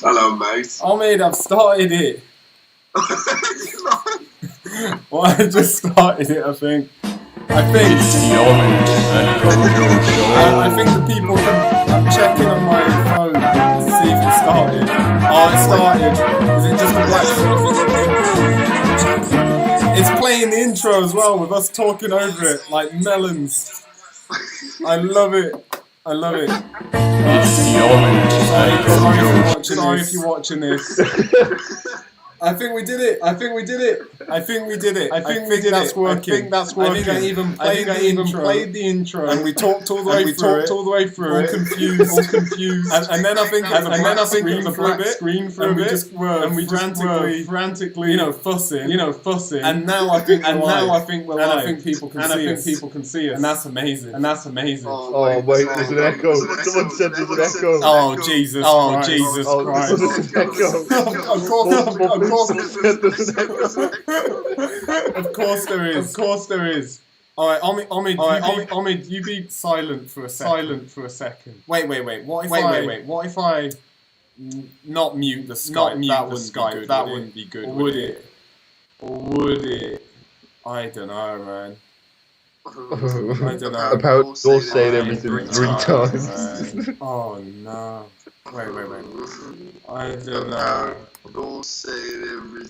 Hello, mate. Omid, I've started it. Well, I just started it, I think. I think the people can... I'm checking on my phone to see if it started. Oh, it started. Is it just a black screen? It's playing the intro as well with us talking over it like melons. I love it. I love it. Sorry if you're watching this. I think we did it. I think we did it. I think we did it. I think that's working. I think that's working. I think I even played the intro, and we talked all the way through it. All confused. And then I think it was a black screen for a bit, and we just were frantically, fussing. And now I think we're live. And I think people can see us. And that's amazing. Oh wait, there's an echo. Someone said there's an echo. Oh Jesus Christ. There's an echo. Of course there is. Alright, Omid, you be silent for a second. Wait. What if I not mute the Skype? That wouldn't be good. Or would it? I don't know, man. I don't know. Apparently you're saying everything 3 times. Oh no. Wait. I don't know. But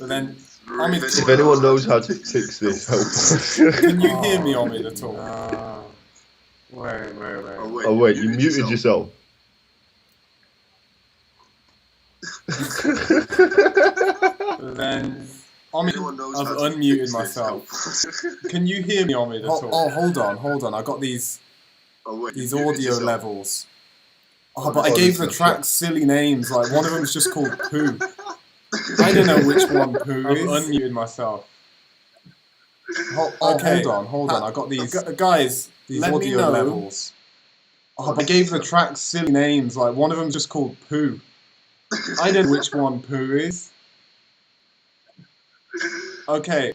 then, Omid, if anyone knows how to fix this, help us. Can you hear me, Omid, at all? Wait. Oh wait, you muted yourself. Then, Omid, I've unmuted myself. Can you hear me, Omid, at all? Oh, hold on. I got these audio levels. Oh, but I gave the tracks silly names. Like, one of them's just called Poo. I don't know which one Poo is. I've unmuted myself. Okay. Hold on. I got these guys. These audio levels. Oh, but I gave the tracks silly names. Like, one of them's just called Poo. I don't know which one Poo is. Okay,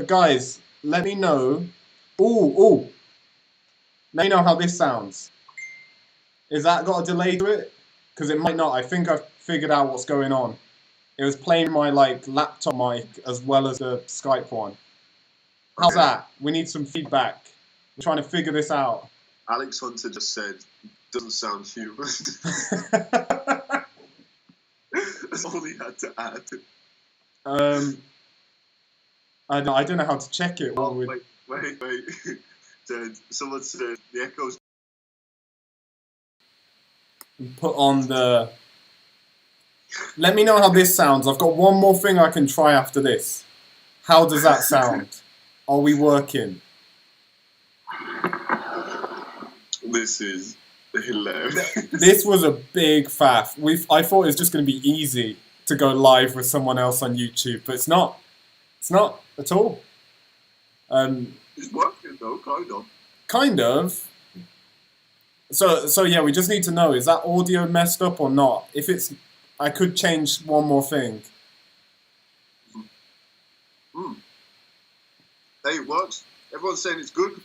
guys, let me know. Ooh. Let me know how this sounds. Is that got a delay to it? Because it might not. I think I've figured out what's going on. It was playing my laptop mic as well as the Skype one. How's that? We need some feedback. We're trying to figure this out. Alex Hunter just said, doesn't sound human. That's all he had to add. I don't know how to check it. Oh, wait. Someone said the echoes. Put on the... Let me know how this sounds. I've got one more thing I can try after this. How does that sound? Are we working? This is hilarious. This was a big faff. I thought it was just going to be easy to go live with someone else on YouTube, but it's not. It's not at all. It's working though, kind of. So yeah, we just need to know, is that audio messed up or not? If it's, I could change one more thing. Hey, it works. Everyone's saying it's good.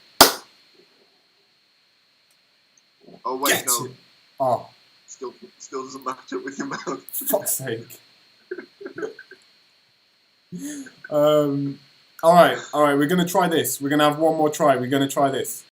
Oh wait, no. Oh. Still doesn't match up with your mouth. For fuck's sake. Alright, we're gonna try this. We're gonna have one more try. We're gonna try this.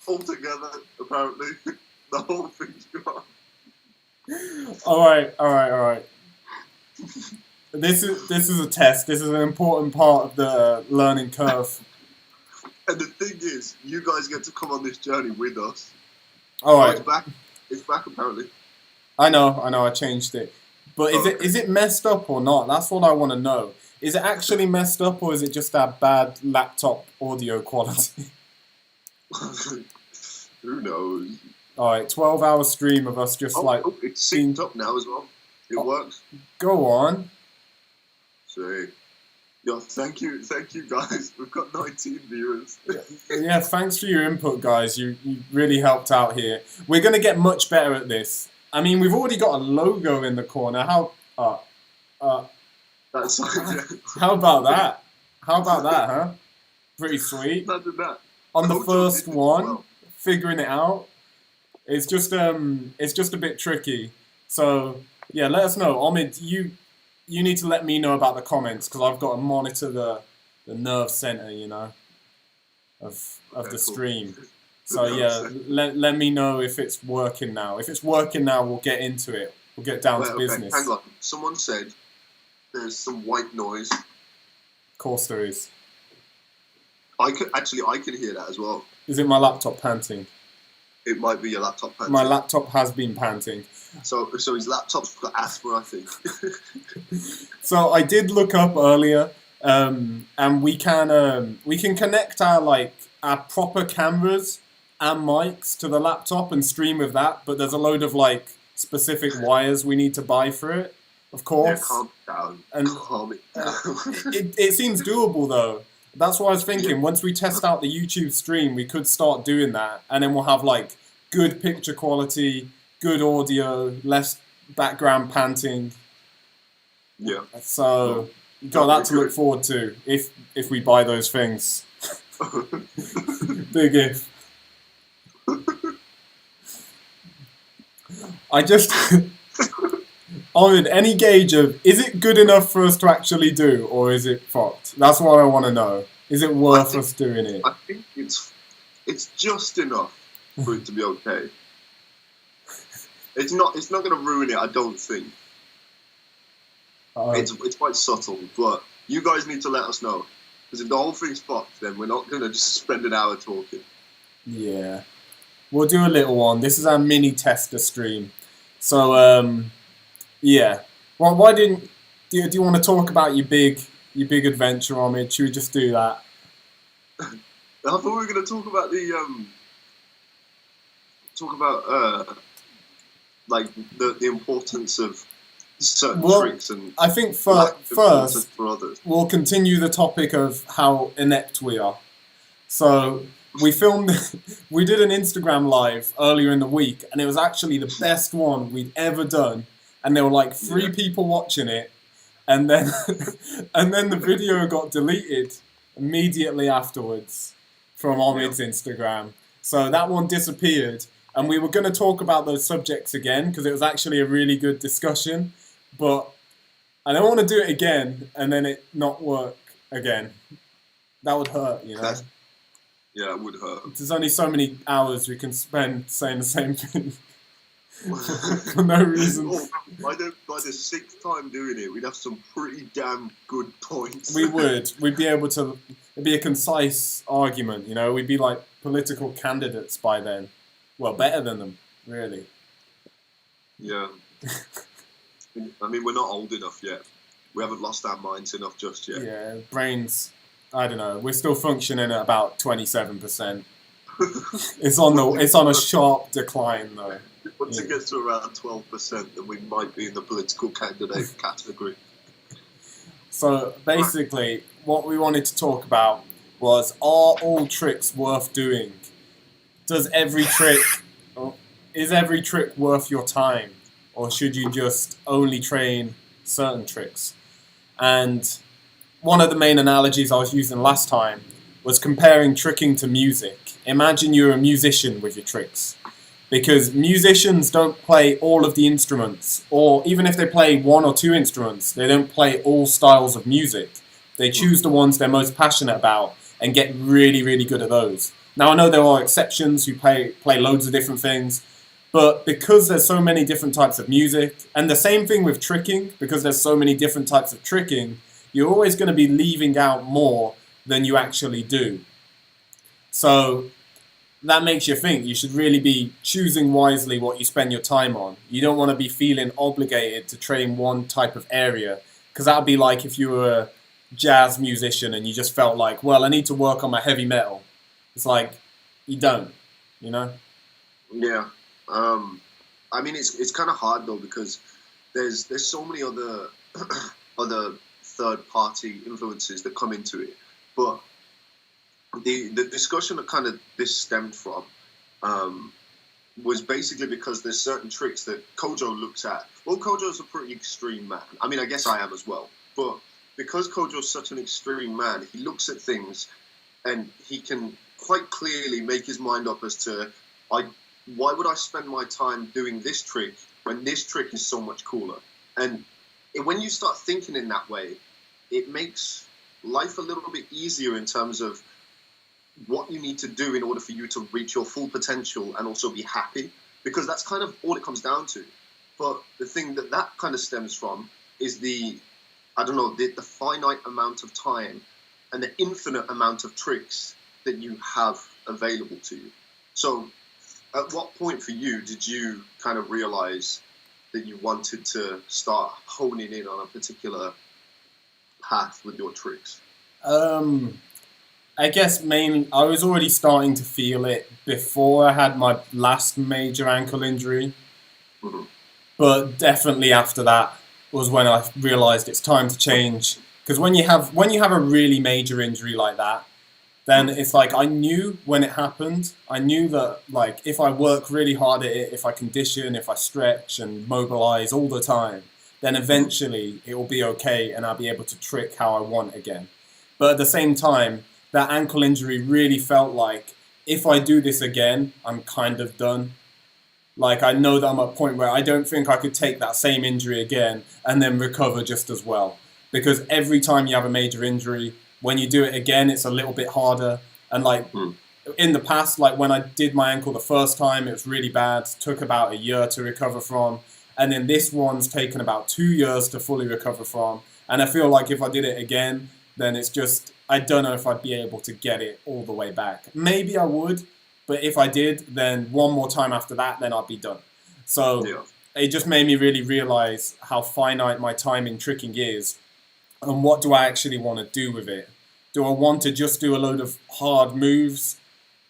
Altogether, apparently, the whole thing's gone. Alright. This is a test. This is an important part of the learning curve. And the thing is, you guys get to come on this journey with us. Alright. It's back apparently. I know, I changed it. But is it messed up or not? That's what I want to know. Is it actually messed up, or is it just our bad laptop audio quality? Who knows? All right, 12-hour stream of us just it's synced up now as well. It works. Go on. See. Yeah, thank you guys. We've got 19 viewers. Yeah, thanks for your input, guys. You really helped out here. We're going to get much better at this. I mean, we've already got a logo in the corner. How That's how about that? How about that, huh? Pretty sweet. Imagine that. On the Kojo first did it one, well. figuring it out. It's just a bit tricky. So yeah, let us know. Omid, you need to let me know about the comments, because I've got to monitor the nerve center, you know, of the stream. So yeah, let me know if it's working now. If it's working now, we'll get into it. We'll get down to business. Hang on. Someone said there's some white noise. Of course there is. I can hear that as well. Is it my laptop panting? It might be your laptop panting. My laptop has been panting. So his laptop's got asthma, I think. So I did look up earlier, and we can connect our proper cameras and mics to the laptop and stream with that. But there's a load of specific wires we need to buy for it, of course. Yeah, calm down. And calm it down. It seems doable though. That's what I was thinking. Once we test out the YouTube stream, we could start doing that, and then we'll have good picture quality, good audio, less background panting. Yeah. So you got that to look forward to if we buy those things. Big if. I just Omid, any gauge of, is it good enough for us to actually do, or is it fucked? That's what I want to know. Is it worth us doing it? I think it's just enough for it to be okay. It's not going to ruin it, I don't think. It's quite subtle, but you guys need to let us know. Because if the whole thing's fucked, then we're not going to just spend an hour talking. Yeah. We'll do a little one. This is our mini tester stream. So, yeah. Well, why didn't... Do you want to talk about your big adventure, Omid? Should we just do that? I thought we were going to talk about the importance of certain tricks and I think first for others. We'll continue the topic of how inept we are. So we did an Instagram live earlier in the week, and it was actually the best one we'd ever done. And there were 3 people watching it, and then the video got deleted immediately afterwards from Omid's Instagram. So that one disappeared. And we were going to talk about those subjects again, because it was actually a really good discussion. But I don't want to do it again and then it not work again. That would hurt, you know? Yeah, it would hurt. There's only so many hours we can spend saying the same thing. For no reason. By the 6th time doing it, we'd have some pretty damn good points. We would. We'd be able to... It'd be a concise argument, you know? We'd be like political candidates by then. Well, better than them, really. Yeah. I mean, we're not old enough yet. We haven't lost our minds enough just yet. Yeah, brains... I don't know. We're still functioning at about 27%. It's on a sharp decline, though. Once it gets to around 12%, then we might be in the political candidate category. So basically, what we wanted to talk about was, are all tricks worth doing? Is every trick worth your time? Or should you just only train certain tricks? And one of the main analogies I was using last time was comparing tricking to music. Imagine you're a musician with your tricks. Because musicians don't play all of the instruments, or even if they play 1 or 2 instruments, they don't play all styles of music. They choose the ones they're most passionate about and get really, really good at those. Now, I know there are exceptions who play loads of different things, but because there's so many different types of music, and the same thing with tricking, because there's so many different types of tricking, you're always going to be leaving out more than you actually do. So that makes you think you should really be choosing wisely what you spend your time on. You don't want to be feeling obligated to train one type of area, because that would be like if you were a jazz musician and you just felt like, well, I need to work on my heavy metal. It's like, you don't, you know? Yeah. I mean, it's kind of hard though, because there's so many other other third party influences that come into it, but the discussion that kind of this stemmed from was basically because there's certain tricks that Kojo looks at. Well, Kojo's a pretty extreme man. I mean, I guess I am as well, but because Kojo's such an extreme man, he looks at things and he can quite clearly make his mind up as to why would I spend my time doing this trick when this trick is so much cooler? And when you start thinking in that way, it makes life a little bit easier in terms of what you need to do in order for you to reach your full potential and also be happy, because that's kind of all it comes down to. But the thing that kind of stems from is the finite amount of time and the infinite amount of tricks that you have available to you. So at what point for you did you kind of realize that you wanted to start honing in on a particular path with your tricks? I guess mainly I was already starting to feel it before I had my last major ankle injury. Mm-hmm. But definitely after that was when I realized it's time to change. Because when you have a really major injury like that, then it's like I knew when it happened, I knew that like if I work really hard at it, if I condition, if I stretch and mobilize all the time, then eventually it will be okay and I'll be able to trick how I want again. But at the same time, that ankle injury really felt like if I do this again, I'm kind of done. Like I know that I'm at a point where I don't think I could take that same injury again and then recover just as well. Because every time you have a major injury, when you do it again, it's a little bit harder. And like in the past, like when I did my ankle the first time, it was really bad. It took about a year to recover from. And then this one's taken about 2 years to fully recover from. And I feel like if I did it again, then it's just, I don't know if I'd be able to get it all the way back. Maybe I would, but if I did, then one more time after that, then I'd be done. So it just made me really realize how finite my time in tricking is. And what do I actually want to do with it? Do I want to just do a load of hard moves?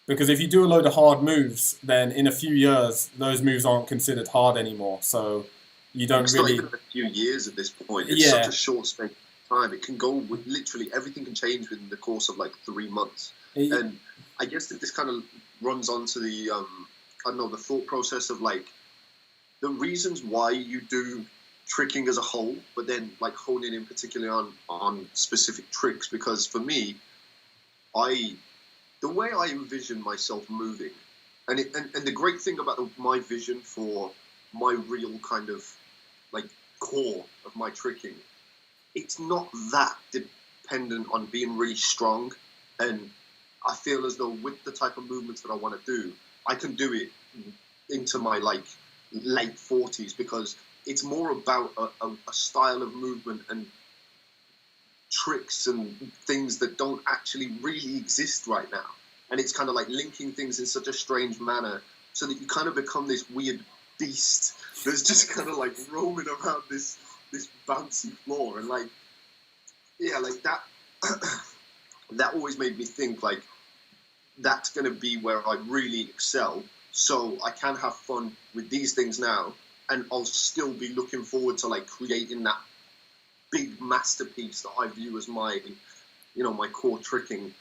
Because if you do a load of hard moves, then in a few years, those moves aren't considered hard anymore. So you don't it's really... It's not even a few years at this point. It's such a short space of time. It can go with literally everything can change within the course of like 3 months. And I guess that this kind of runs on to the, the thought process of like the reasons why you do tricking as a whole, but then like honing in particularly on specific tricks. Because for me, the way I envision myself moving, and the great thing about my vision for my real kind of like core of my tricking, it's not that dependent on being really strong. And I feel as though with the type of movements that I want to do, I can do it into my like late 40s, because it's more about a style of movement and tricks and things that don't actually really exist right now. And it's kind of like linking things in such a strange manner so that you kind of become this weird beast that's just kind of like roaming around this bouncy floor. And like, yeah, like that, that always made me think like, that's going to be where I really excel. So I can have fun with these things now, and I'll still be looking forward to like creating that big masterpiece that I view as my, my core tricking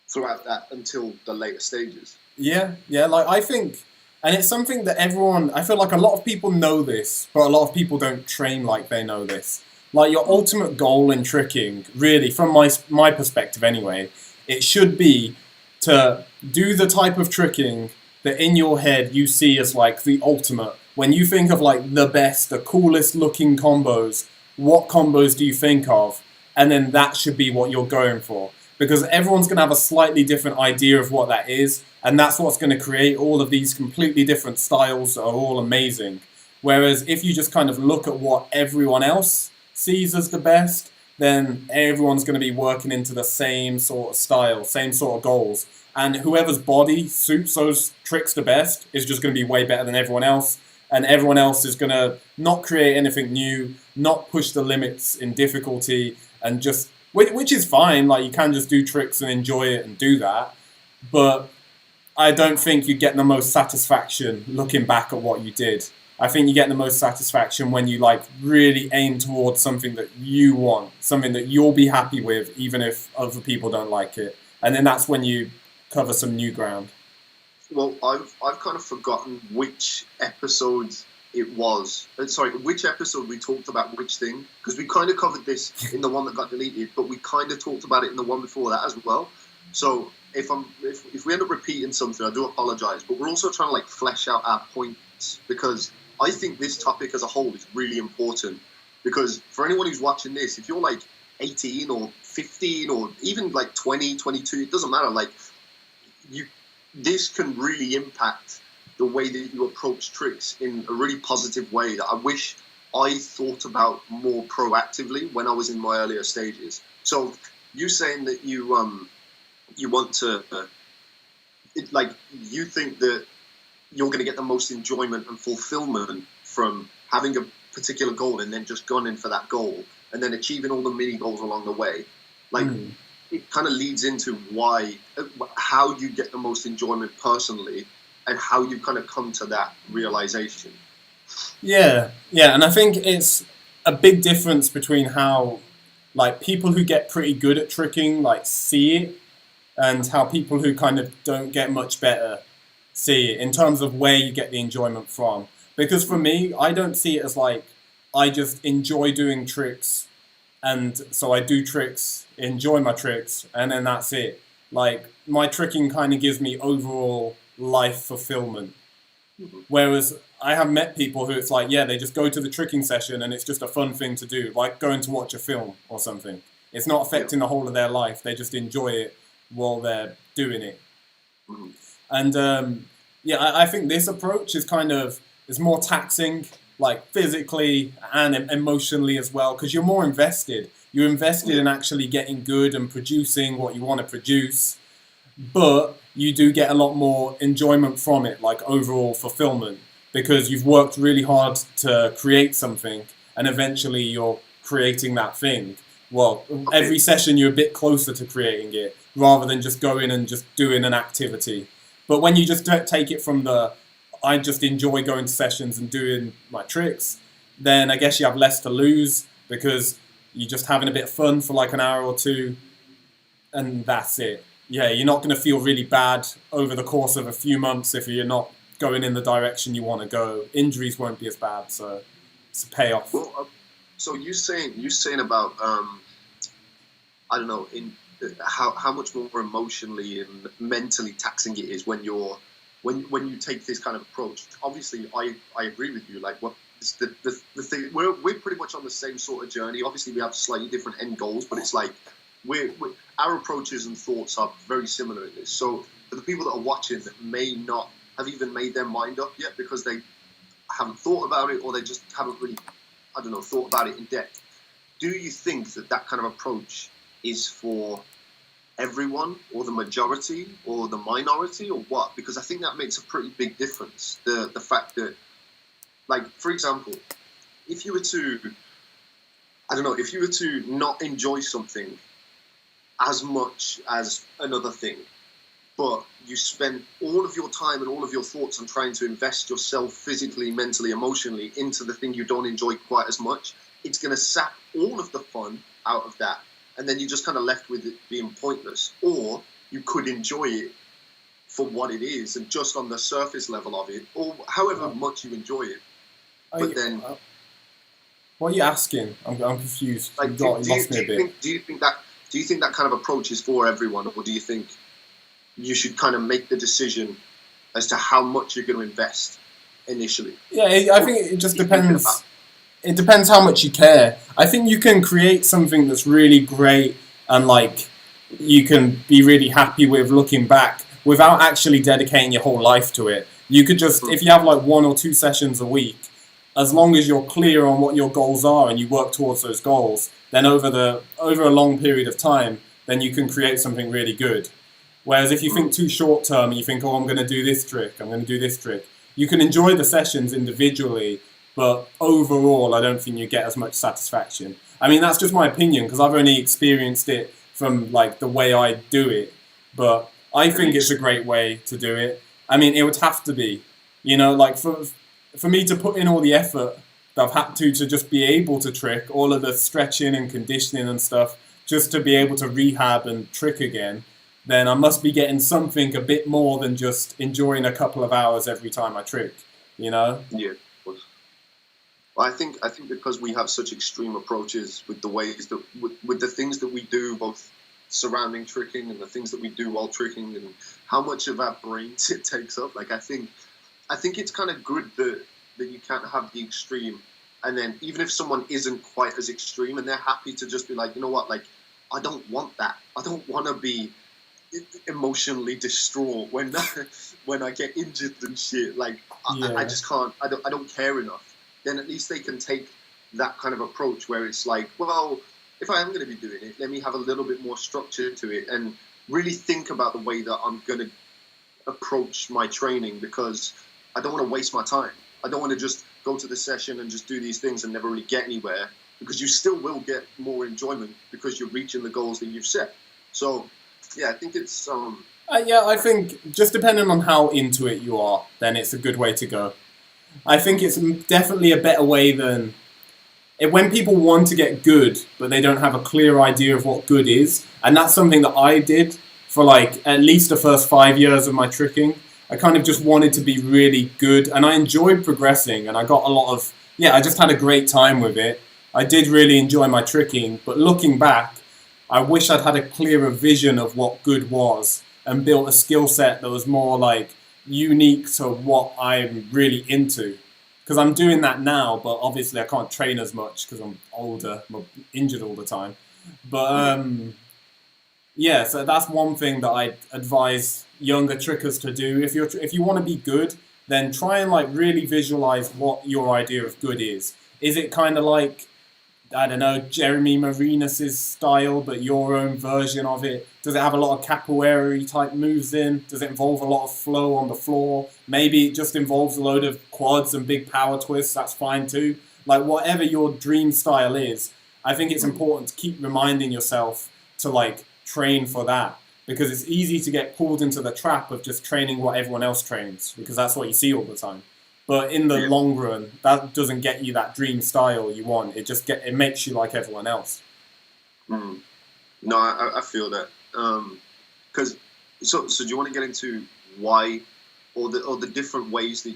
throughout that until the later stages. Yeah, like I think, and it's something that I feel like a lot of people know this, but a lot of people don't train like they know this. Like your ultimate goal in tricking, really, from my perspective anyway, it should be to do the type of tricking that in your head you see as like the ultimate. When you think of like the best, the coolest looking combos, what combos do you think of? And then that should be what you're going for. Because everyone's going to have a slightly different idea of what that is. And that's what's going to create all of these completely different styles that are all amazing. Whereas if you just kind of look at what everyone else sees as the best, then everyone's going to be working into the same sort of style, same sort of goals. And whoever's body suits those tricks the best is just going to be way better than everyone else. And everyone else is going to not create anything new, not push the limits in difficulty, and just, which is fine. Like, you can just do tricks and enjoy it and do that. But I don't think you get the most satisfaction looking back at what you did. I think you get the most satisfaction when you like really aim towards something that you want, something that you'll be happy with, even if other people don't like it. And then that's when you cover some new ground. Well, I've kind of forgotten which episode it was. Sorry, which episode we talked about which thing, because we kind of covered this in the one that got deleted, but we kind of talked about it in the one before that as well. So if we end up repeating something, I do apologize. But we're also trying to like flesh out our points, because I think this topic as a whole is really important. Because for anyone who's watching this, if you're like 18 or 15 or even like 20, 22, it doesn't matter. Like, this can really impact the way that you approach tricks in a really positive way that I wish I thought about more proactively when I was in my earlier stages. So you saying that you want to you think that you're going to get the most enjoyment and fulfillment from having a particular goal and then just gunning for that goal and then achieving all the mini goals along the way. It kind of leads into how you get the most enjoyment personally and how you kind of come to that realization. Yeah, and I think it's a big difference between how like people who get pretty good at tricking like see it and how people who kind of don't get much better see it in terms of where you get the enjoyment from. Because for me, I don't see it as like I just enjoy doing tricks and so I do tricks, enjoy my tricks, and then that's it. Like, my tricking kind of gives me overall life fulfillment. Mm-hmm. Whereas I have met people who it's like, yeah, they just go to the tricking session and it's just a fun thing to do, like going to watch a film or something. It's not affecting the whole of their life. They just enjoy it while they're doing it. Mm-hmm. And I think this approach is more taxing, like physically and emotionally as well, because you're more invested. You're invested in actually getting good and producing what you want to produce, but you do get a lot more enjoyment from it, like overall fulfillment, because you've worked really hard to create something and eventually you're creating that thing. Well, every session you're a bit closer to creating it rather than just going and just doing an activity. But when you just take it from I just enjoy going to sessions and doing my tricks, then I guess you have less to lose because you're just having a bit of fun for like an hour or two and that's it. Yeah, you're not going to feel really bad over the course of a few months if you're not going in the direction you want to go. Injuries won't be as bad, so it's a payoff. Well, so you saying about I don't know, in how much more emotionally and mentally taxing it is when you take this kind of approach. Obviously, I agree with you. Like, what the thing, we're pretty much on the same sort of journey. Obviously, we have slightly different end goals, but it's like our approaches and thoughts are very similar in this. So for the people that are watching that may not have even made their mind up yet because they haven't thought about it or they just haven't really, thought about it in depth, do you think that kind of approach is for everyone or the majority or the minority or what? Because I think that makes a pretty big difference. The fact that, like, for example, if you were to not enjoy something as much as another thing, but you spend all of your time and all of your thoughts on trying to invest yourself physically, mentally, emotionally into the thing you don't enjoy quite as much, it's going to sap all of the fun out of that. And then you're just kind of left with it being pointless. Or you could enjoy it for what it is and just on the surface level of it, or however much you enjoy it. But then... What are you asking? I'm confused. Like, do you think that kind of approach is for everyone, or do you think you should kind of make the decision as to how much you're going to invest initially? Yeah, I think it just depends. It depends how much you care. I think you can create something that's really great and like you can be really happy with looking back without actually dedicating your whole life to it. You could just, if you have like 1 or 2 sessions a week as long as you're clear on what your goals are and you work towards those goals, then over a long period of time, then you can create something really good. Whereas if you think too short term and you think, oh, I'm going to do this trick, I'm going to do this trick, you can enjoy the sessions individually, but overall, I don't think you get as much satisfaction. I mean, that's just my opinion because I've only experienced it from like the way I do it, but I think it's a great way to do it. I mean, it would have to be, like for me to put in all the effort that I've had to just be able to trick, all of the stretching and conditioning and stuff, just to be able to rehab and trick again, then I must be getting something a bit more than just enjoying a couple of hours every time I trick, Yeah, of course. Well, I think because we have such extreme approaches with the ways that with the things that we do, both surrounding tricking and the things that we do while tricking, and how much of our brains it takes up. Like I think it's kind of good that you can't have the extreme, and then even if someone isn't quite as extreme and they're happy to just be like, you know what, like I don't want that. I don't want to be emotionally distraught when I get injured and shit. Like I just can't. I don't care enough. Then at least they can take that kind of approach where it's like, well, if I am going to be doing it, let me have a little bit more structure to it and really think about the way that I'm going to approach my training, because I don't want to waste my time. I don't want to just go to the session and just do these things and never really get anywhere, because you still will get more enjoyment because you're reaching the goals that you've set. So, yeah, I think it's... I think just depending on how into it you are, then it's a good way to go. I think it's definitely a better way than... when people want to get good, but they don't have a clear idea of what good is, and that's something that I did for like at least the first 5 years of my tricking. I kind of just wanted to be really good, and I enjoyed progressing, and I got a lot of... I just had a great time with it. I did really enjoy my tricking, but looking back, I wish I'd had a clearer vision of what good was and built a skill set that was more like unique to what I'm really into. Because I'm doing that now, but obviously I can't train as much because I'm older, I'm injured all the time. But so that's one thing that I advise younger trickers to do. If you want to be good, then try and like really visualize what your idea of good is. Is it kind of like, I don't know, Jeremy Marinas' style, but your own version of it? Does it have a lot of capoeira type moves in? Does it involve a lot of flow on the floor? Maybe it just involves a load of quads and big power twists. That's fine too. Like whatever your dream style is, I think it's important to keep reminding yourself to like train for that, because it's easy to get pulled into the trap of just training what everyone else trains, because that's what you see all the time. But in the long run, that doesn't get you that dream style you want. It makes you like everyone else. No, I feel that. Because so do you want to get into why, or the different ways that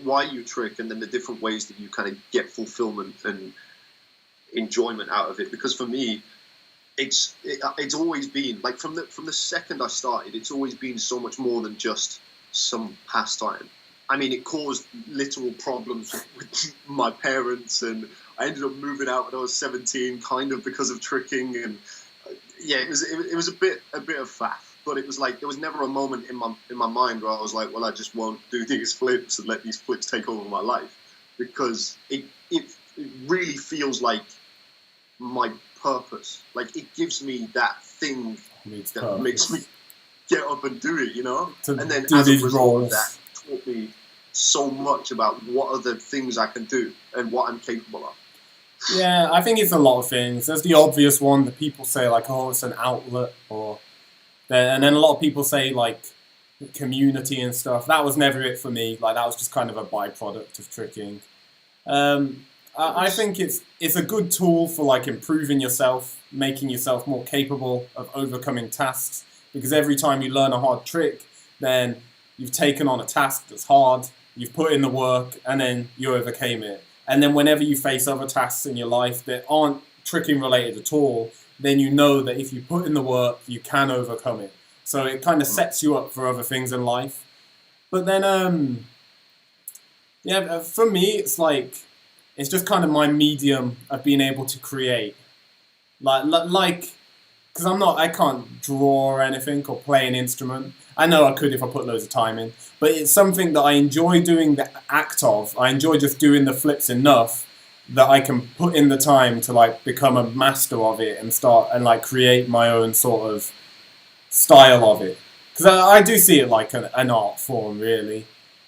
why you trick, and then the different ways that you kind of get fulfillment and enjoyment out of it? Because for me, it's always been like from the second I started, it's always been so much more than just some pastime. I mean, it caused literal problems with my parents, and I ended up moving out when I was 17, kind of because of tricking, and it was a bit of faff. But it was like there was never a moment in my mind where I was like, well, I just won't do these flips and let these flips take over my life, because it really feels like my purpose. Like it gives me that thing that makes me get up and do it, and then as a result of that, taught me so much about what other things I can do and what I'm capable of. Yeah, I think it's a lot of things. There's the obvious one that people say like, oh, it's an outlet, and then a lot of people say like community and stuff. That was never it for me. Like that was just kind of a byproduct of tricking. I think it's a good tool for like improving yourself, making yourself more capable of overcoming tasks, because every time you learn a hard trick, then you've taken on a task that's hard, you've put in the work, and then you overcame it. And then whenever you face other tasks in your life that aren't tricking related at all, then you know that if you put in the work, you can overcome it. So it kind of sets you up for other things in life. But then, for me, it's just kind of my medium of being able to create. Like, because I can't draw or anything or play an instrument. I know I could if I put loads of time in. but it's something that I enjoy doing the act of. I enjoy just doing the flips enough that I can put in the time to like become a master of it and start and like create my own sort of style of it. Because I do see it like an art form, really.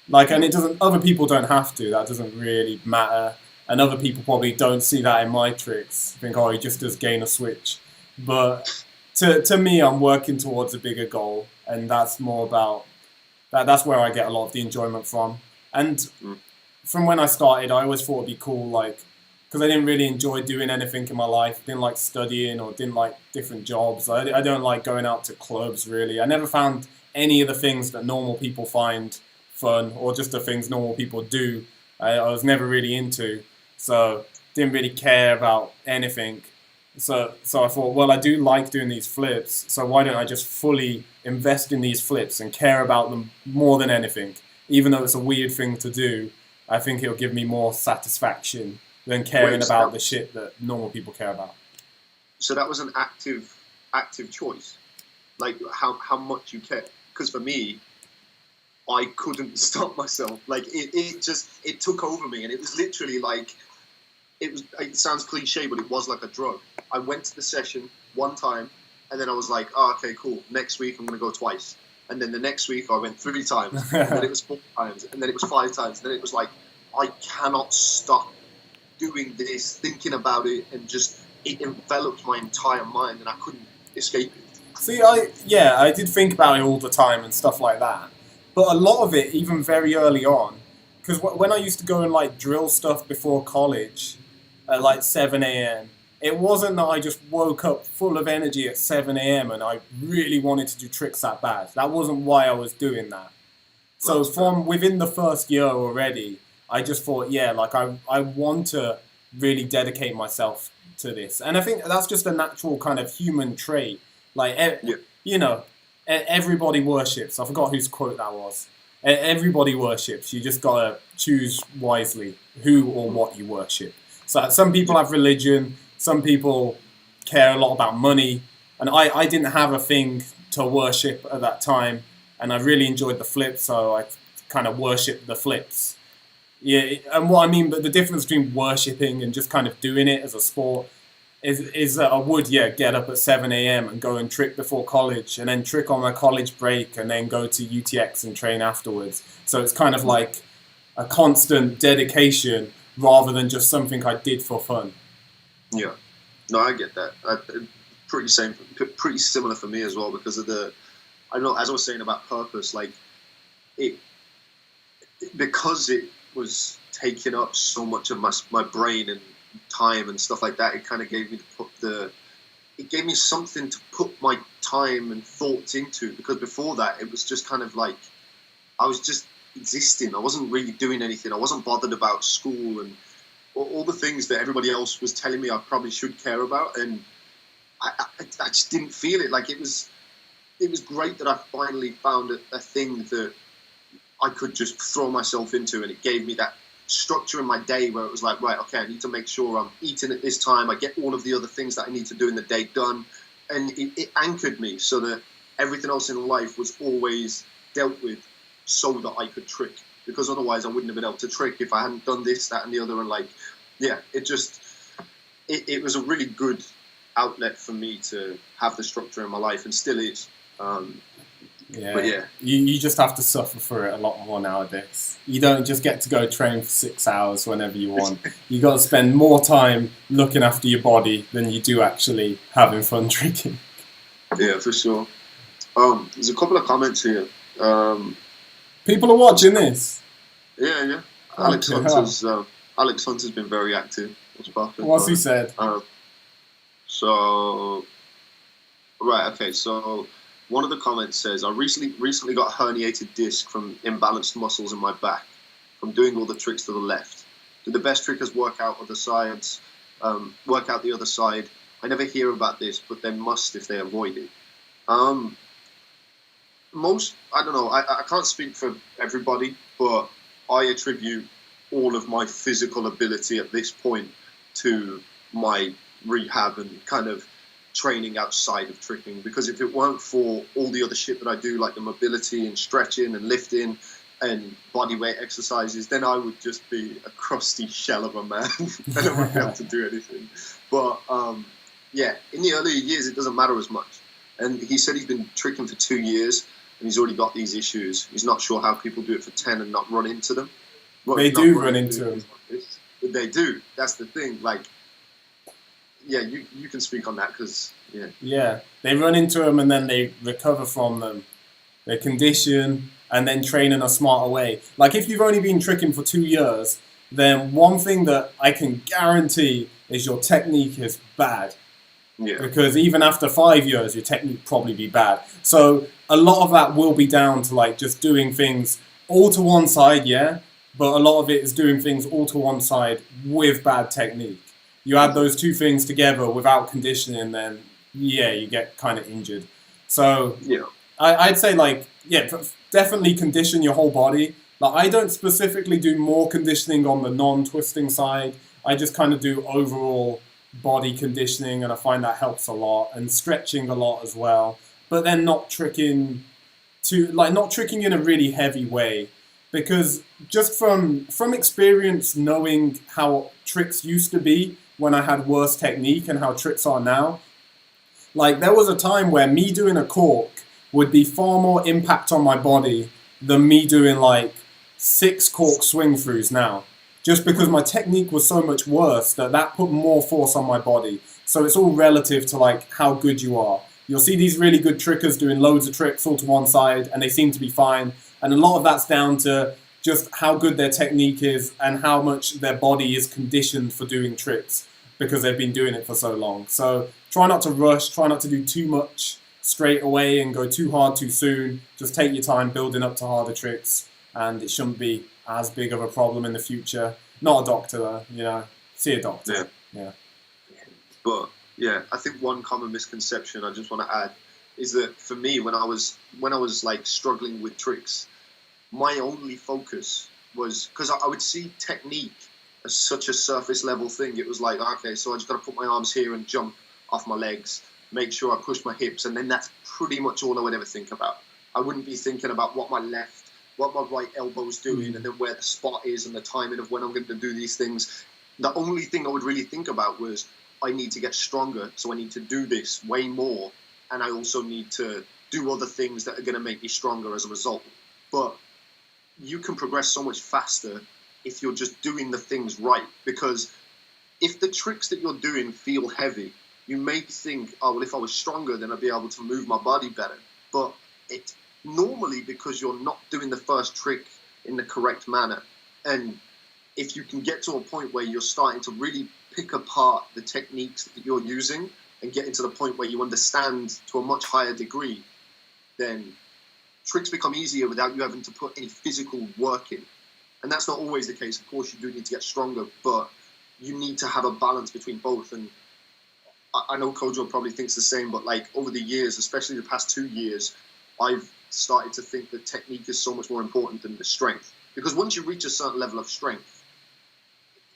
Like, and it doesn't. Other people don't have to. That doesn't really matter. And other people probably don't see that in my tricks. Think, oh, he just does gain a switch. But to me, I'm working towards a bigger goal, and that's more about that. That's where I get a lot of the enjoyment from. And from when I started, I always thought it'd be cool, like, because I didn't really enjoy doing anything in my life. Didn't like studying or didn't like different jobs. I don't like going out to clubs, really. I never found any of the things that normal people find fun, or just the things normal people do. I was never really into, so didn't really care about anything. So I thought, well, I do like doing these flips, so why don't I just fully invest in these flips and care about them more than anything? Even though it's a weird thing to do, I think it'll give me more satisfaction than caring about the shit that normal people care about. So that was an active choice, like how much you care. Because for me, I couldn't stop myself. Like it took over me, and it was literally like it sounds cliche, but it was like a drug. I went to the session one time, and then I was like, oh, okay, cool. Next week I'm gonna go twice, and then the next week I went 3 times, and then it was 4 times, and then it was 5 times, and then it was like I cannot stop doing this, thinking about it, and just it enveloped my entire mind, and I couldn't escape it. See, I did think about it all the time and stuff like that. But a lot of it, even very early on, because when I used to go and like drill stuff before college at like 7 a.m., it wasn't that I just woke up full of energy at 7 a.m. and I really wanted to do tricks that bad. That wasn't why I was doing that. So from within the first year already, I just thought, yeah, like I want to really dedicate myself to this. And I think that's just a natural kind of human trait. Like, you know, everybody worships. I forgot whose quote that was. Everybody worships. You just gotta choose wisely who or what you worship. So some people have religion. Some people care a lot about money. And I didn't have a thing to worship at that time. And I really enjoyed the flips, so I kind of worshipped the flips. Yeah, and what I mean, but the difference between worshipping and just kind of doing it as a sport is that I would, get up at 7 a.m. and go and trick before college, and then trick on my college break, and then go to UTX and train afterwards. So it's kind of like a constant dedication rather than just something I did for fun. Yeah, no, I get that. Pretty similar for me as well, because of I know, as I was saying about purpose, like because it was taking up so much of my brain and time and stuff like that, it kind of gave me something to put my time and thoughts into, because before that it was just kind of like I was just existing. I wasn't really doing anything. I wasn't bothered about school and all the things that everybody else was telling me I probably should care about, and I just didn't feel it. Like it was great that I finally found a thing that I could just throw myself into, and it gave me that structure in my day where it was like, right, okay, I need to make sure I'm eating at this time, I get all of the other things that I need to do in the day done, and it anchored me so that everything else in life was always dealt with so that I could trick, because otherwise I wouldn't have been able to trick if I hadn't done this, that and the other. And like, yeah, it was a really good outlet for me to have the structure in my life, and still is. But yeah, you just have to suffer for it a lot more nowadays. You don't just get to go train for 6 hours whenever you want. You got to spend more time looking after your body than you do actually having fun tricking. Yeah, for sure. There's a couple of comments here. People are watching this. Yeah. Alex Hunter's been very active. What's he said? So one of the comments says, I recently got a herniated disc from imbalanced muscles in my back from doing all the tricks to the left. Do the best trickers work out the other side? I never hear about this, but they must if they avoid it. I don't know, I can't speak for everybody, but I attribute all of my physical ability at this point to my rehab and kind of training outside of tricking, because if it weren't for all the other shit that I do, like the mobility and stretching and lifting, and body weight exercises, then I would just be a crusty shell of a man and I wouldn't be able to do anything. But yeah, in the earlier years, it doesn't matter as much. And he said he's been tricking for 2 years and he's already got these issues. He's not sure how people do it for 10 and not run into them. Well, they do run into them. But they do. That's the thing. Like, yeah, you can speak on that because, yeah. Yeah, they run into them and then they recover from them. They condition and then train in a smarter way. Like, if you've only been tricking for 2 years, then one thing that I can guarantee is your technique is bad. Yeah. Because even after 5 years, your technique probably be bad. So a lot of that will be down to like just doing things all to one side, yeah? But a lot of it is doing things all to one side with bad technique. You add those two things together without conditioning, then yeah, you get kind of injured. So yeah, I'd say like, yeah, definitely condition your whole body. Like, I don't specifically do more conditioning on the non-twisting side. I just kind of do overall body conditioning, and I find that helps a lot, and stretching a lot as well. But then not tricking in a really heavy way, because just from experience, knowing how tricks used to be when I had worse technique and how tricks are now, like there was a time where me doing a cork would be far more impact on my body than me doing like 6 cork swing throughs now. Just because my technique was so much worse that put more force on my body. So it's all relative to like how good you are. You'll see these really good trickers doing loads of tricks all to one side and they seem to be fine. And a lot of that's down to just how good their technique is and how much their body is conditioned for doing tricks because they've been doing it for so long. So try not to rush, try not to do too much straight away and go too hard too soon. Just take your time building up to harder tricks, and it shouldn't be as big of a problem in the future. Not a doctor though, you know. See a doctor. Yeah. But yeah, I think one common misconception I just want to add is that for me, when I was like struggling with tricks, my only focus was because I would see technique as such a surface level thing. It was like, okay, so I just got to put my arms here and jump off my legs, make sure I push my hips, and then that's pretty much all I would ever think about. I wouldn't be thinking about what my right elbow's doing, and then where the spot is and the timing of when I'm going to do these things. The only thing I would really think about was I need to get stronger, so I need to do this way more, and I also need to do other things that are going to make me stronger as a result. But you can progress so much faster if you're just doing the things right, because if the tricks that you're doing feel heavy, you may think, oh, well, if I was stronger, then I'd be able to move my body better. But it's normally because you're not doing the first trick in the correct manner. And if you can get to a point where you're starting to really pick apart the techniques that you're using and getting to the point where you understand to a much higher degree, then tricks become easier without you having to put any physical work in. And that's not always the case. Of course, you do need to get stronger, but you need to have a balance between both. And I know Kojo probably thinks the same, but like over the years, especially the past 2 years, I've started to think that technique is so much more important than the strength. Because once you reach a certain level of strength,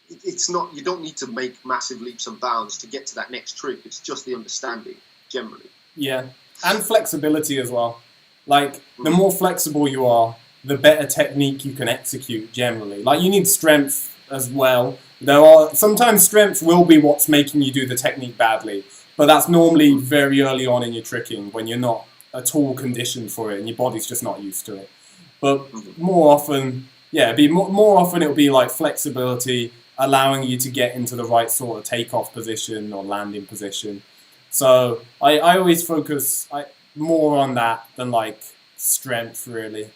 it's not, you don't need to make massive leaps and bounds to get to that next trick. It's just the understanding, generally. Yeah, and flexibility as well. Like, the more flexible you are, the better technique you can execute generally. Like, you need strength as well. Sometimes strength will be what's making you do the technique badly, but that's normally very early on in your tricking when you're not at all conditioned for it and your body's just not used to it. But more often, yeah, more often it'll be like flexibility, allowing you to get into the right sort of takeoff position or landing position. So I always focus more on that than like strength, really.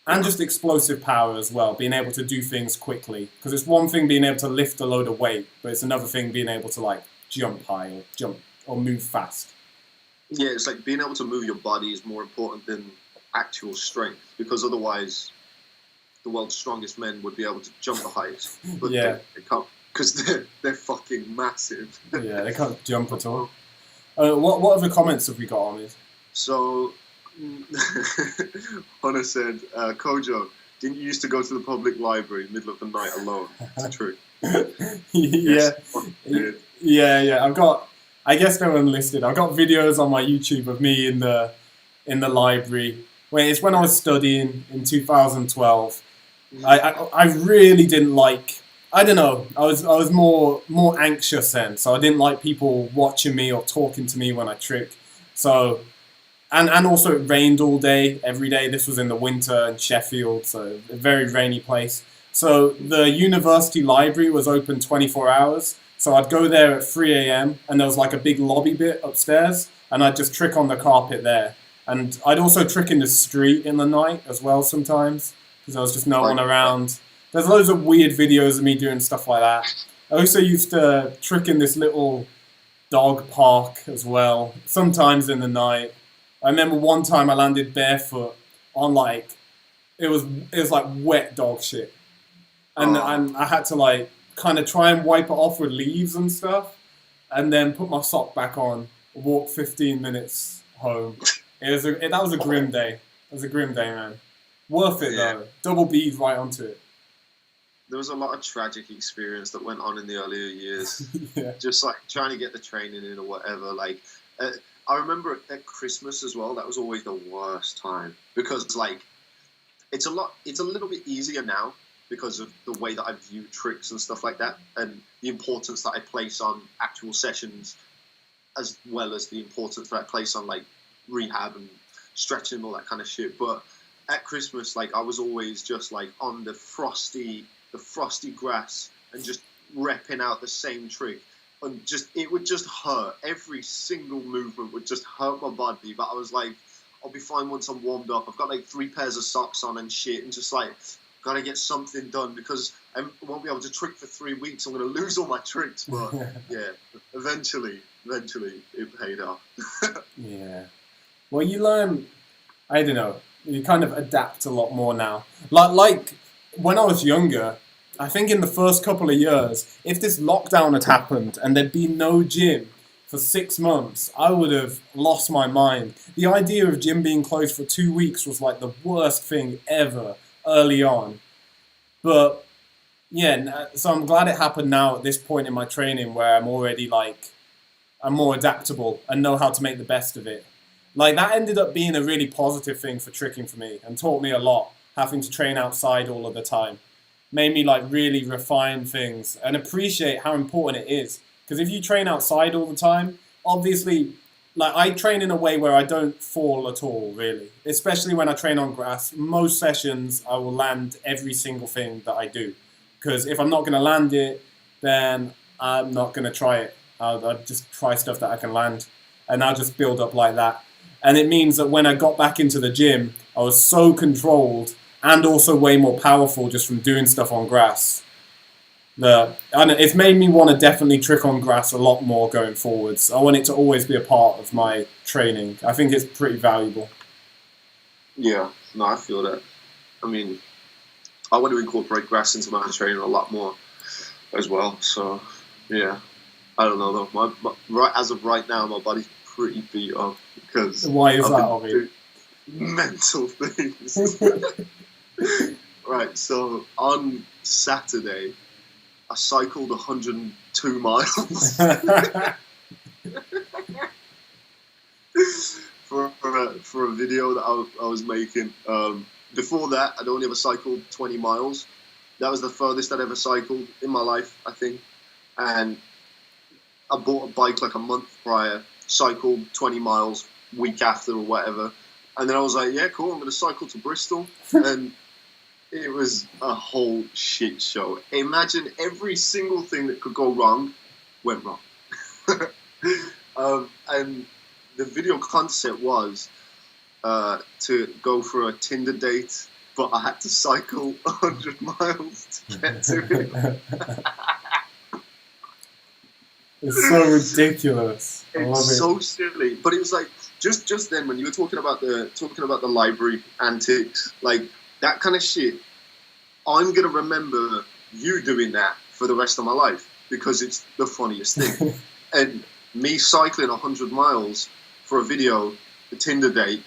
And just explosive power as well, being able to do things quickly. Because it's one thing being able to lift a load of weight, but it's another thing being able to like jump high or move fast. Yeah, it's like being able to move your body is more important than actual strength, because otherwise the world's strongest men would be able to jump the highest. But yeah. They can't, because they're fucking massive. Yeah, they can't jump at all. What other comments have we got on it? So, Hunter said, Kojo, didn't you used to go to the public library middle of the night alone? It's true. Yeah. Yeah. I guess they're unlisted. I've got videos on my YouTube of me in the library It's when I was studying in 2012. I really didn't like. I don't know. I was more anxious then, so I didn't like people watching me or talking to me when I trick. So, and also it rained all day, every day. This was in the winter in Sheffield, so a very rainy place. So the university library was open 24 hours. So I'd go there at 3 a.m. and there was like a big lobby bit upstairs, and I'd just trick on the carpet there. And I'd also trick in the street in the night as well sometimes, because there was just no one around. There's loads of weird videos of me doing stuff like that. I also used to trick in this little dog park as well, sometimes in the night. I remember one time I landed barefoot on it was like wet dog shit. And I had to like kind of try and wipe it off with leaves and stuff, and then put my sock back on, walk 15 minutes home. That was a grim day. It was a grim day, man. Worth it though. Double bead right onto it. There was a lot of tragic experience that went on in the earlier years. Yeah. Just like trying to get the training in or whatever. Like, I remember at Christmas as well. That was always the worst time because like it's a little bit easier now because of the way that I view tricks and stuff like that, and the importance that I place on actual sessions, as well as the importance that I place on like rehab and stretching and all that kind of shit. But at Christmas, like I was always just like on the frosty grass and just repping out the same trick, and it would just hurt. Every single movement would just hurt my body, but I was like, I'll be fine once I'm warmed up. I've got like 3 pairs of socks on and shit, and just like gotta get something done because I won't be able to trick for 3 weeks. I'm gonna lose all my tricks. But yeah, eventually it paid off. Yeah. Well, you learn. I don't know. You kind of adapt a lot more now. Like when I was younger, I think in the first couple of years, if this lockdown had happened and there'd been no gym for 6 months, I would have lost my mind. The idea of gym being closed for 2 weeks was like the worst thing ever early on. But yeah, so I'm glad it happened now at this point in my training where I'm already like, I'm more adaptable and know how to make the best of it. Like that ended up being a really positive thing for tricking for me and taught me a lot, having to train outside all of the time. Made me like really refine things and appreciate how important it is. Because if you train outside all the time, obviously, like I train in a way where I don't fall at all, really. Especially when I train on grass. Most sessions, I will land every single thing that I do. Because if I'm not going to land it, then I'm not going to try it. I'll just try stuff that I can land. And I'll just build up like that. And it means that when I got back into the gym, I was so controlled and also way more powerful just from doing stuff on grass. It's made me want to definitely trick on grass a lot more going forwards. I want it to always be a part of my training. I think it's pretty valuable. Yeah, no, I feel that. I mean, I want to incorporate grass into my training a lot more as well. So, yeah, I don't know though. As of right now, my body's pretty beat up because why is that, Omid? Mental things. Right, so on Saturday, I cycled 102 miles for a video that I was making. Before that, I'd only ever cycled 20 miles. That was the furthest I'd ever cycled in my life, I think. And I bought a bike like a month prior, cycled 20 miles week after or whatever. And then I was like, yeah, cool, I'm going to cycle to Bristol. And it was a whole shit show. Imagine every single thing that could go wrong went wrong. And the video concept was to go for a Tinder date, but I had to cycle 100 miles to get to it. It's so ridiculous. It's so silly. But it was like just then when you were talking about the library antics, like that kind of shit, I'm gonna remember you doing that for the rest of my life because it's the funniest thing. And me cycling 100 miles for a video, the Tinder date,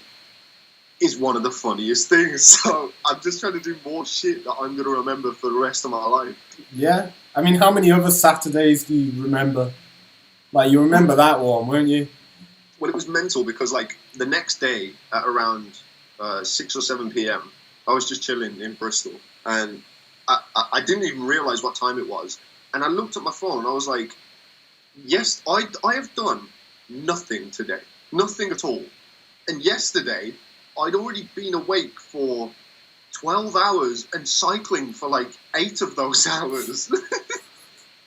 is one of the funniest things. So I'm just trying to do more shit that I'm gonna remember for the rest of my life. Yeah, I mean, how many other Saturdays do you remember? Like, you remember that one, weren't you? Well, it was mental because, like, the next day at around 6 or 7 p.m. I was just chilling in Bristol, and I didn't even realise what time it was. And I looked at my phone, and I was like, yes, I have done nothing today. Nothing at all. And yesterday, I'd already been awake for 12 hours and cycling for like 8 of those hours.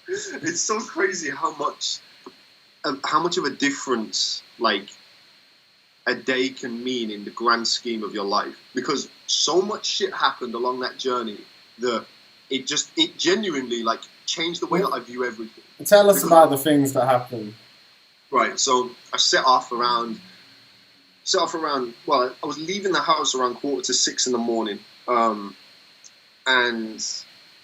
It's so crazy how much of a difference like a day can mean in the grand scheme of your life, because so much shit happened along that journey that it genuinely like changed the way that I view everything. Tell us about the things that happened. Right, so I set off around. Well, I was leaving the house around 5:45 in the morning, and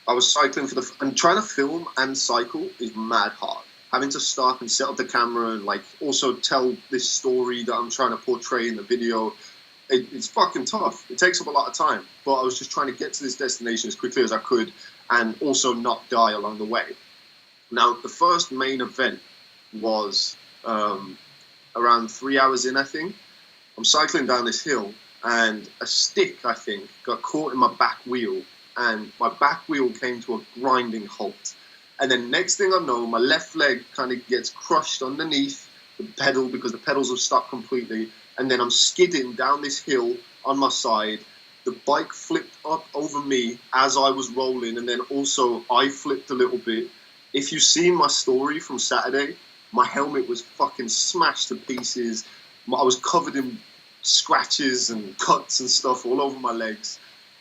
I was cycling and trying to film and cycle is mad hard. Having to stop and set up the camera and like also tell this story that I'm trying to portray in the video, it's fucking tough. It takes up a lot of time, but I was just trying to get to this destination as quickly as I could and also not die along the way. Now, the first main event was around 3 hours in, I think. I'm cycling down this hill, and a stick, I think, got caught in my back wheel, and my back wheel came to a grinding halt. And then next thing I know, my left leg kind of gets crushed underneath the pedal because the pedals have stopped completely. And then I'm skidding down this hill on my side. The bike flipped up over me as I was rolling, and then also I flipped a little bit. If you've seen my story from Saturday, my helmet was fucking smashed to pieces. I was covered in scratches and cuts and stuff all over my legs.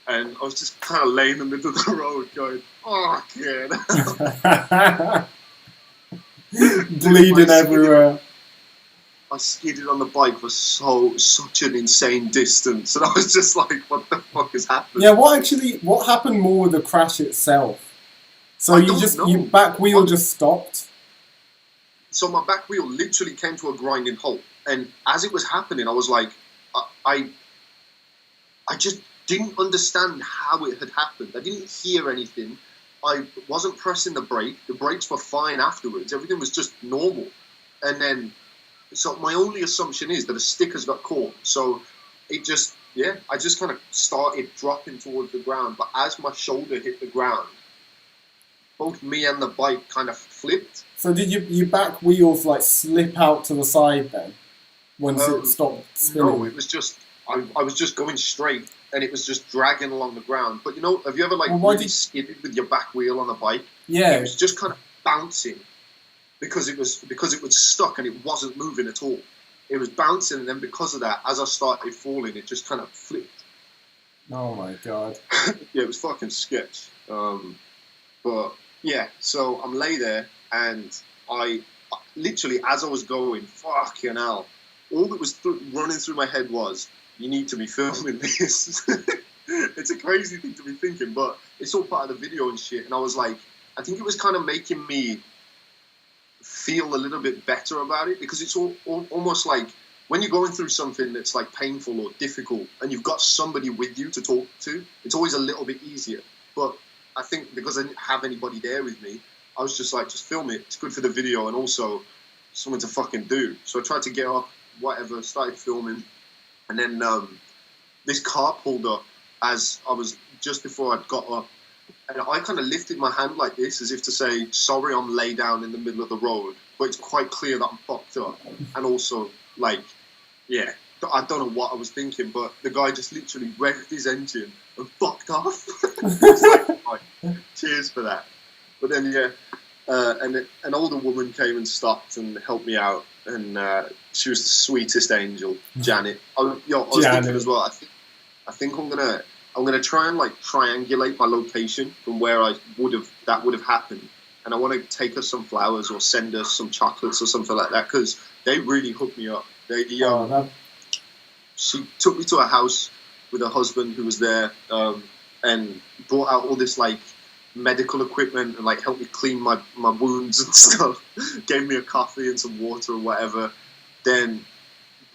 And I was just kind of laying in the middle of the road going, oh, God. Bleeding everywhere. I skidded on the bike for such an insane distance. And I was just like, what the fuck has happened? Yeah, what happened more with the crash itself? So your back wheel just stopped? So my back wheel literally came to a grinding halt. And as it was happening, I was like, I just didn't understand how it had happened. I didn't hear anything. I wasn't pressing the brake. The brakes were fine afterwards. Everything was just normal. And then, so my only assumption is that a stick has got caught. So I just kind of started dropping towards the ground. But as my shoulder hit the ground, both me and the bike kind of flipped. So did your back wheels like slip out to the side then? Once it stopped spinning? No, it was just, I was just going straight. And it was just dragging along the ground. But you know, have you ever really skidded with your back wheel on a bike? Yeah. It was just kind of bouncing because it was stuck and it wasn't moving at all. It was bouncing, and then because of that, as I started falling, it just kind of flipped. Oh my God. Yeah, it was fucking sketch. But yeah, so I'm lay there, and I literally, as I was going, fucking hell, all that was running through my head was, you need to be filming this. It's a crazy thing to be thinking, but it's all part of the video and shit. And I was like, I think it was kind of making me feel a little bit better about it, because it's almost like when you're going through something that's like painful or difficult and you've got somebody with you to talk to, it's always a little bit easier. But I think because I didn't have anybody there with me, I was just like, just film it. It's good for the video and also something to fucking do. So I tried to get up, whatever, started filming. And then this car pulled up as I was, just before I'd got up. And I kind of lifted my hand like this, as if to say, sorry, I'm laid down in the middle of the road. But it's quite clear that I'm fucked up. And also, like, yeah, I don't know what I was thinking, but the guy just literally revved his engine and fucked off. It's like, right, cheers for that. But then, yeah, and an older woman came and stopped and helped me out. And she was the sweetest angel, Janet. I was thinking as well. I think I'm gonna try and like triangulate my location from where that would have happened, and I want to take her some flowers or send her some chocolates or something like that, because they really hooked me up. She took me to a house with her husband who was there, and brought out all this like medical equipment and like helped me clean my wounds and stuff. Gave me a coffee and some water or whatever. Then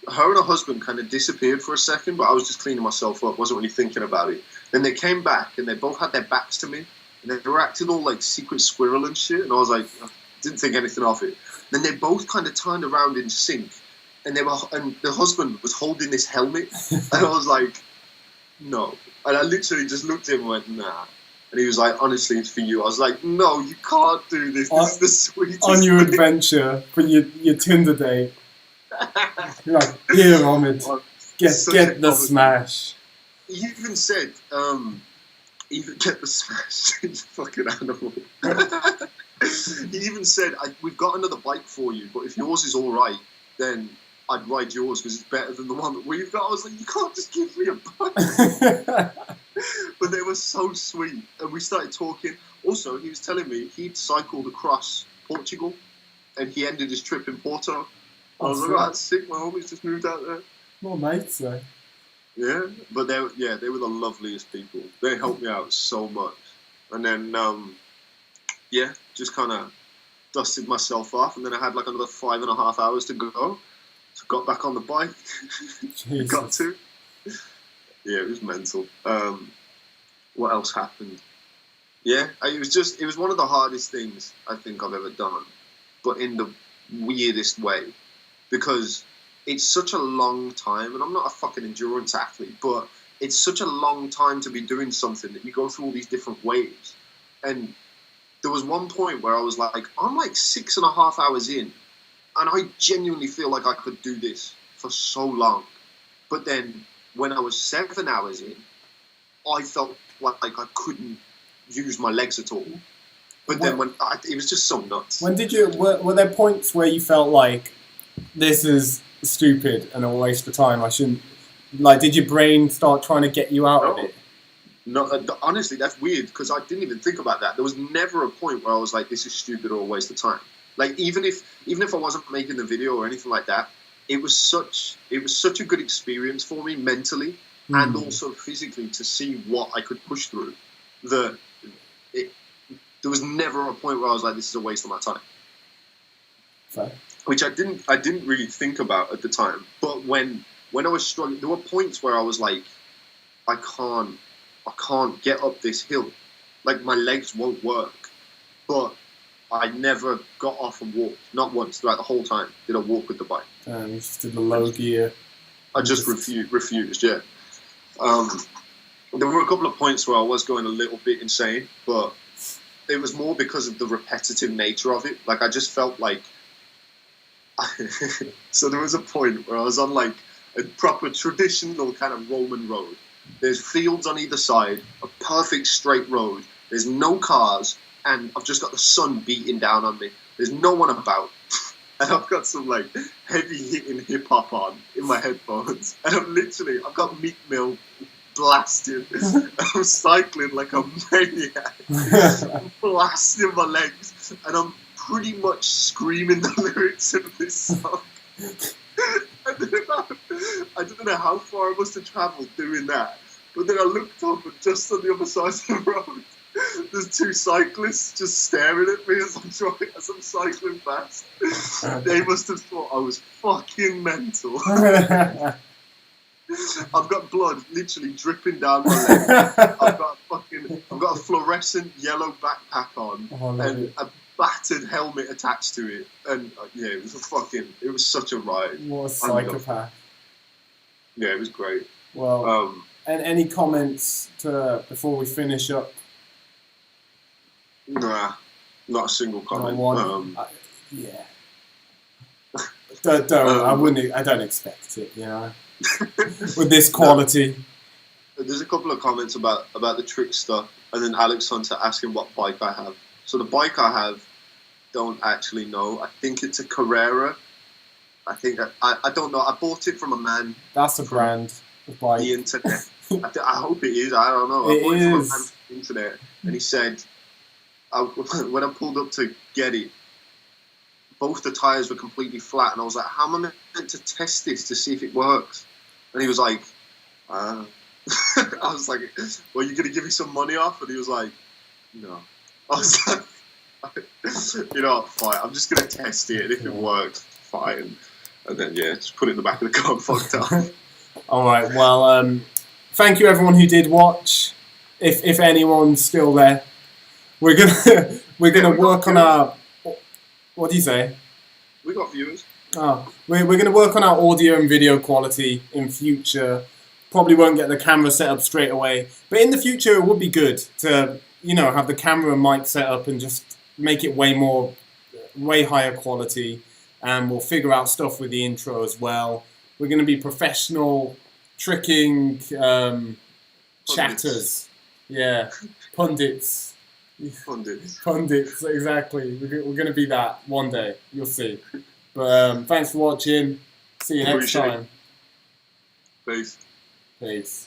her and her husband kind of disappeared for a second, but I was just cleaning myself up, wasn't really thinking about it. Then they came back and they both had their backs to me, and they were acting all like secret squirrel and shit, and I was like, I didn't think anything of it. Then they both kind of turned around in sync and the husband was holding this helmet, and I was like, no. And I literally just looked at him and went, nah. And he was like, honestly, it's for you. I was like, no, you can't do this. This is the sweetest on your thing. Adventure for your Tinder date. You're like, here, Omid, get the smash. He even said, even get the smash. You fucking animal. He even said, we've got another bike for you, but if yours is all right, then I'd ride yours because it's better than the one that we've got. I was like, you can't just give me a bike. But they were so sweet, and we started talking. Also, he was telling me he'd cycled across Portugal, and he ended his trip in Porto. I was like, oh, that's sick. My homies just moved out there. More mates, though. Yeah, but they were the loveliest people. They helped me out so much. And then, just kind of dusted myself off, and then I had like another 5.5 hours to go. So got back on the bike. Got to. Yeah, it was mental. What else happened? Yeah, it was one of the hardest things I think I've ever done, but in the weirdest way, because it's such a long time, and I'm not a fucking endurance athlete, but it's such a long time to be doing something that you go through all these different waves. And there was one point where I was like, I'm like 6.5 hours in, and I genuinely feel like I could do this for so long. But then when I was 7 hours in, I felt like I couldn't use my legs at all. But then it was just so nuts. When did were there points where you felt like this is stupid and a waste of time? I shouldn't. Like, did your brain start trying to get you out of it? No, honestly, that's weird because I didn't even think about that. There was never a point where I was like, this is stupid or a waste of time. Like, even if I wasn't making the video or anything like that, it was such a good experience for me mentally and also physically to see what I could push through. There was never a point where I was like, this is a waste of my time. Fair. Which I didn't really think about at the time. But when I was struggling, there were points where I was like, I can't get up this hill. Like, my legs won't work. But I never got off and walked. Not once throughout the whole time did I walk with the bike. You just did the low gear. I just refused, yeah. There were a couple of points where I was going a little bit insane, but it was more because of the repetitive nature of it. Like, I just felt like... So there was a point where I was on, like, a proper traditional kind of Roman road. There's fields on either side, a perfect straight road. There's no cars, and I've just got the sun beating down on me. There's no one about. And I've got some, like, heavy-hitting hip-hop on in my headphones. And I've got Meek Mill blasting. I'm cycling like a maniac. I'm blasting my legs. And I'm pretty much screaming the lyrics of this song. I don't know how far I must have travelled doing that. But then I looked up, and just on the other side of the road, there's two cyclists just staring at me as I'm cycling fast. They must have thought I was fucking mental. I've got blood literally dripping down my leg. I've got a fluorescent yellow backpack on and a battered helmet attached to it. And it was such a ride. What a psychopath. Yeah, it was great. Well, and any comments before we finish up? Nah, not a single comment. Yeah. I don't expect it, you know. With this quality. No. There's a couple of comments about the trick stuff, and then Alex Hunter asking what bike I have. So the bike I have, don't actually know. I think it's a Carrera. I don't know. I bought it from a man. That's a brand of bike. The internet. I hope it is. I don't know. I bought it from a man from the internet, and he said, when I pulled up to get it, both the tyres were completely flat, and I was like, how am I meant to test this to see if it works? And he was like, I was like, well, you're going to give me some money off? And he was like, no. I was like, you know, fine, I'm just going to test it, and if it works, fine. And then, just put it in the back of the car and fucked up. All right, well, thank you everyone who did watch. If anyone's still there, we're gonna work on our. What do you say? We got viewers. Oh, we're going to work on our audio and video quality in future. Probably won't get the camera set up straight away, but in the future it would be good to, you know, have the camera and mic set up and just make it way higher quality. And we'll figure out stuff with the intro as well. We're going to be professional, tricking chatters. Yeah, pundits. Pundits, exactly. We're going to be that one day. You'll see. But thanks for watching. See you next time. Peace. Peace.